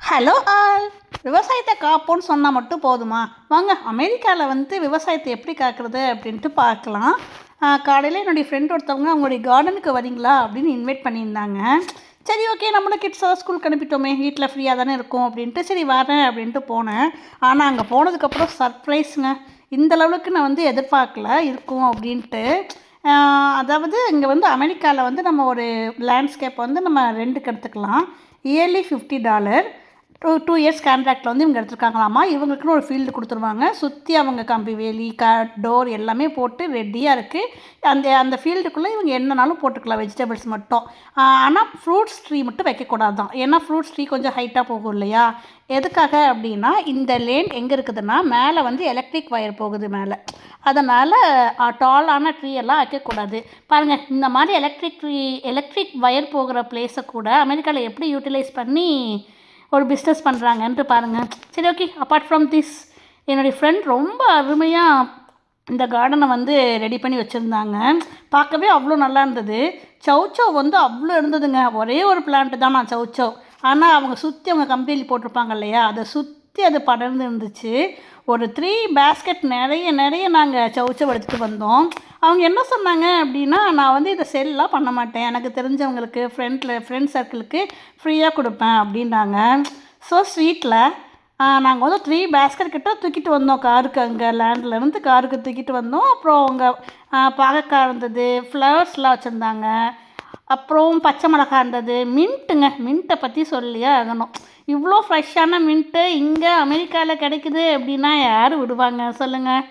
Hello all. விவசாயத்தை காப்போன்னு சொன்னால் மட்டும் போதுமா? வாங்க அமெரிக்காவில் விவசாயத்தை எப்படி காக்கிறது அப்படின்ட்டு பார்க்கலாம். காலையில் என்னுடைய ஃப்ரெண்ட் ஒருத்தவங்க அவங்களுடைய கார்டனுக்கு வரீங்களா அப்படின்னு இன்வைட் பண்ணியிருந்தாங்க. சரி, ஓகே, நம்மளும் கிட்ஸாக ஸ்கூலுக்கு அனுப்பிட்டோமே, வீட்டில் ஃப்ரீயாக தானே இருக்கும் அப்படின்ட்டு சரி வரேன் அப்படின்ட்டு போனேன். ஆனால் அங்கே போனதுக்கப்புறம் சர்ப்ரைஸுங்க. இந்த லெவலுக்கு நான் எதிர்பார்க்கல இருக்கும் அப்படின்ட்டு. அதாவது இங்கே அமெரிக்காவில் நம்ம ஒரு லேண்ட்ஸ்கேப் நம்ம ரெண்டுக்கு எடுத்துக்கலாம். இயர்லி $50. 2 இயர்ஸ் கான்ட்ராக்டில் இவங்க எடுத்துருக்காங்களாமா. இவங்களுக்குன்னு ஒரு ஃபீல்டு கொடுத்துருவாங்க. சுற்றி அவங்க கம்பி வேலி டோர் எல்லாமே போட்டு ரெடியாக இருக்குது. அந்த ஃபீல்டுக்குள்ளே இவங்க என்னன்னாலும் போட்டுக்கலாம், வெஜிடபிள்ஸ் மட்டும். ஆனால் ஃப்ரூட்ஸ் ட்ரீ மட்டும் வைக்கக்கூடாது தான். ஏன்னா ஃப்ரூட்ஸ் ட்ரீ கொஞ்சம் ஹைட்டாக போகும் இல்லையா? எதுக்காக அப்படின்னா, இந்த லேண்ட் எங்கே இருக்குதுன்னா மேலே எலக்ட்ரிக் வயர் போகுது மேலே. அதனால் டாலான ட்ரீ எல்லாம் வைக்கக்கூடாது. பாருங்கள், இந்த மாதிரி எலக்ட்ரிக் வயர் போகிற பிளேஸை கூட அமெரிக்காவில் எப்படி யூட்டிலைஸ் பண்ணி ஒரு பிஸ்னஸ் பண்ணுறாங்கன்ட்டு பாருங்கள். சரி, ஓகே, அப்பார்ட் ஃப்ரம் திஸ் என்னுடைய ஃப்ரெண்ட் ரொம்ப அருமையாக இந்த கார்டனை ரெடி பண்ணி வச்சுருந்தாங்க. பார்க்கவே அவ்வளோ நல்லா இருந்தது. சௌச்சவ் அவ்வளோ இருந்ததுங்க. ஒரே ஒரு பிளான்ட்டு தான் நான் சௌச்சவ். ஆனால் அவங்க சுற்றி அவங்க கம்பெனி போட்டிருப்பாங்க இல்லையா, அதை சுற்றி அது படர்ந்து இருந்துச்சு. ஒரு 3 பேஸ்கெட் நிறைய நாங்கள் சௌச்சவ் எடுத்துகிட்டு வந்தோம். அவங்க என்ன சொன்னாங்க அப்படின்னா, நான் இதை செல்லாம் பண்ண மாட்டேன், எனக்கு தெரிஞ்சவங்களுக்கு ஃப்ரெண்ட் சர்க்கிளுக்கு ஃப்ரீயாக கொடுப்பேன் அப்படின்னாங்க. ஸோ ஸ்வீட்டில் நாங்கள் 3 பேஸ்கெட் கிட்ட தூக்கிட்டு வந்தோம். காருக்கு அங்கே லேண்ட்லேருந்து காருக்கு தூக்கிட்டு வந்தோம். அப்புறம் அவங்க பாகக்காய் இருந்தது, ஃப்ளவர்ஸ்லாம் வச்சுருந்தாங்க. அப்புறம் பச்சை மிளகாய் இருந்தது. மின்ட்டை பற்றி சொல்லியே ஆகணும். இவ்வளோ ஃப்ரெஷ்ஷான மின்ட்டு இங்கே அமெரிக்காவில் கிடைக்குது அப்படின்னா யார் விடுவாங்க சொல்லுங்கள்?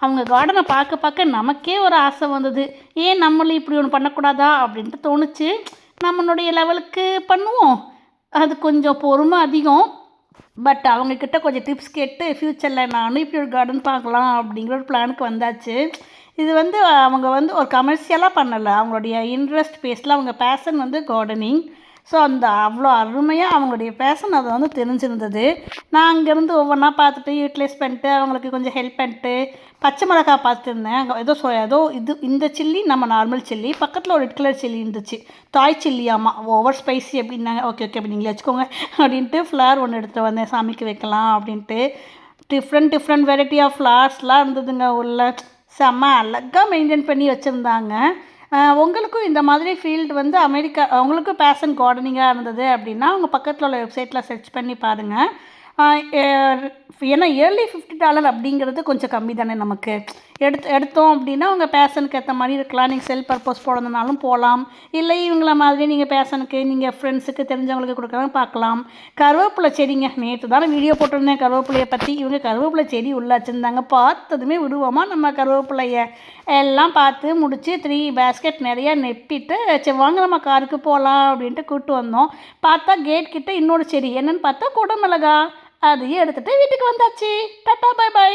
அவங்க கார்டனை பார்க்க நமக்கே ஒரு ஆசை வந்தது. ஏன் நம்மளும் இப்படி ஒன்று பண்ணக்கூடாதா அப்படின்ட்டு தோணுச்சு. நம்மளுடைய லெவலுக்கு பண்ணுவோம். அது கொஞ்சம் பொறுமை அதிகம். பட் அவங்கக்கிட்ட கொஞ்சம் டிப்ஸ் கேட்டு ஃப்யூச்சரில் நானும் இப்படி ஒரு கார்டன் பார்க்கலாம் அப்படிங்கிற ஒரு பிளானுக்கு வந்தாச்சு. இது அவங்க ஒரு கமர்ஷியலாக பண்ணலை. அவங்களுடைய இன்ட்ரெஸ்ட் பேஸில் அவங்க பேஷன் கார்டனிங். ஸோ அவ்வளோ அருமையாக அவங்களுடைய பேஷன் அதை தெரிஞ்சிருந்தது. நான் அங்கேருந்து ஒவ்வொன்றா பார்த்துட்டு யூட்டிலைஸ் பண்ணிட்டு அவங்களுக்கு கொஞ்சம் ஹெல்ப் பண்ணிட்டு பச்சை மிளகாய் பார்த்துருந்தேன். அங்கே ஏதோ இந்த சில்லி நம்ம நார்மல் சில்லி, பக்கத்தில் ஒரு ரெட் கலர் சில்லி இருந்துச்சு, தாய் சில்லியாமா, ஓவர் ஸ்பைசி அப்படின்னாங்க. ஓகே அப்படி நீங்களே வச்சுக்கோங்க அப்படின்ட்டு ஃப்ளவர் ஒன்று எடுத்துகிட்டு வந்தேன், சாமிக்கு வைக்கலாம் அப்படின்ட்டு. டிஃப்ரெண்ட் வெரைட்டி ஆஃப் ஃப்ளவர்ஸ்லாம் இருந்ததுங்க உள்ள. செம்ம அழகாக மெயின்டைன் பண்ணி வச்சுருந்தாங்க. உங்களுக்கும் இந்த மாதிரி ஃபீல்டு அமெரிக்கா உங்களுக்கு பேஷன் கார்டனிங்காக இருந்தது அப்படின்னா உங்கள் பக்கத்தில் உள்ள வெப்சைட்டில் சர்ச் பண்ணி பாருங்கள். ஏன்னா இயர்லி $50 அப்படிங்கிறது கொஞ்சம் கம்மி தானே நமக்கு. எடுத்தோம் அப்படின்னா உங்கள் பேஷனுக்கு ஏற்ற மாதிரி இருக்கலாம். நீங்கள் செல் பர்பஸ் போடுறதுனாலும் போகலாம். இல்லை இவங்கள மாதிரி நீங்கள் பேஷனுக்கு நீங்கள் ஃப்ரெண்ட்ஸுக்கு தெரிஞ்சவங்களுக்கு கொடுக்குறாங்க பார்க்கலாம். கருவேப்பிலை செடிங்க, நேற்று தானே வீடியோ போட்டிருந்தேன் கருவேப்பிலையை பற்றி. இவங்க கருவேப்பிலை செடி உள்ளே வச்சுருந்தாங்க. பார்த்ததுமே விடுவோமா நம்ம கருவேப்பிலையை எல்லாம் பார்த்து முடித்து 3 பேஸ்கெட் நிறையா நெப்பிட்டு சரி வாங்க நம்ம காருக்கு போகலாம் அப்படின்ட்டு கூப்பிட்டு வந்தோம். பார்த்தா கேட் கிட்டே இன்னொரு செடி என்னென்னு பார்த்தா குடமிளகா. அதையும் எடுத்துகிட்டு வீட்டுக்கு வந்தாச்சு. Tata, bye by.